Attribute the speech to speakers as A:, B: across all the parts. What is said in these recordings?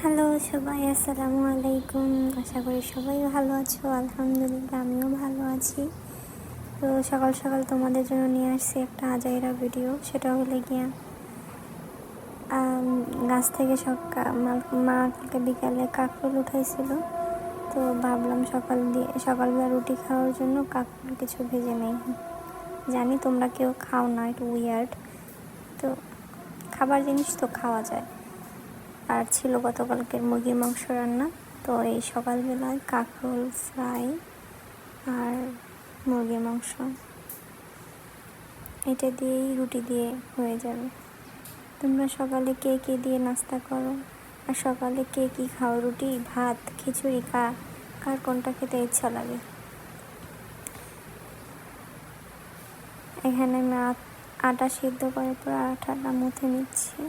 A: Hello সবাই, আসসালামু আলাইকুম। আশা করি সবাই ভালো আছো। আলহামদুলিল্লাহ আমিও ভালো আছি। তো সকাল সকাল তোমাদের জন্য নিয়ে আসছি একটা আজাইরা ভিডিও। সেটা হলে গিয়া গাছ থেকে মা কালকে বিকালে কাঁকরোল উঠাইছিল। তো ভাবলাম সকালবেলা রুটি খাওয়ার জন্য কাঁকরোল কিছু ভেজে নেই। জানি তোমরা কেউ খাও না, একটু উইয়ার্ড। তো খাবার জিনিস তো খাওয়া যায়। আর ছিল গতকালকের মুরগির মাংস রান্না। তো এই সকালবেলায় কাঁকরোল ফ্রাই আর মুরগির মাংস, এটা দিয়েই রুটি দিয়ে হয়ে যাবে। তোমরা সকালে কে কে দিয়ে নাস্তা করো, আর সকালে কে কী খাও? রুটি, ভাত, খিচুড়ি, কার কোনটা খেতে ইচ্ছা লাগে? এখানে আমি আটা সিদ্ধ করার পর আটাটা মুথে নিচ্ছি।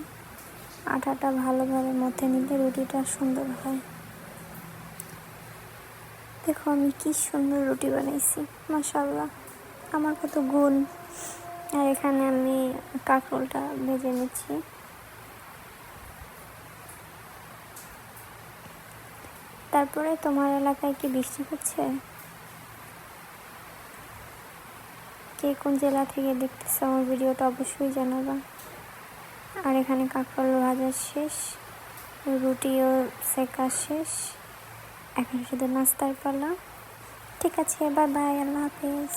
A: আটাটা ভালোভাবে মুথে নিলে রুটিটা সুন্দর হয়। দেখো আমি কি সুন্দর রুটি বানাইছি, মাশাআল্লাহ, আমার কত গুণ। আর এখানে আমি কাঁকরোলটা ভেজে নিচ্ছি। তারপরে তোমার এলাকায় কি বৃষ্টি হচ্ছে? কে কোন জেলা থেকে দেখতেছো আমার ভিডিওটা অবশ্যই জানাবা। আর এখানে কাঁকরোল ভাজা শেষ, রুটিও সেকা শেষ, এখন শুধু নাস্তার পালা। ঠিক আছে, বাই বাই, আল্লাহ হাফেজ।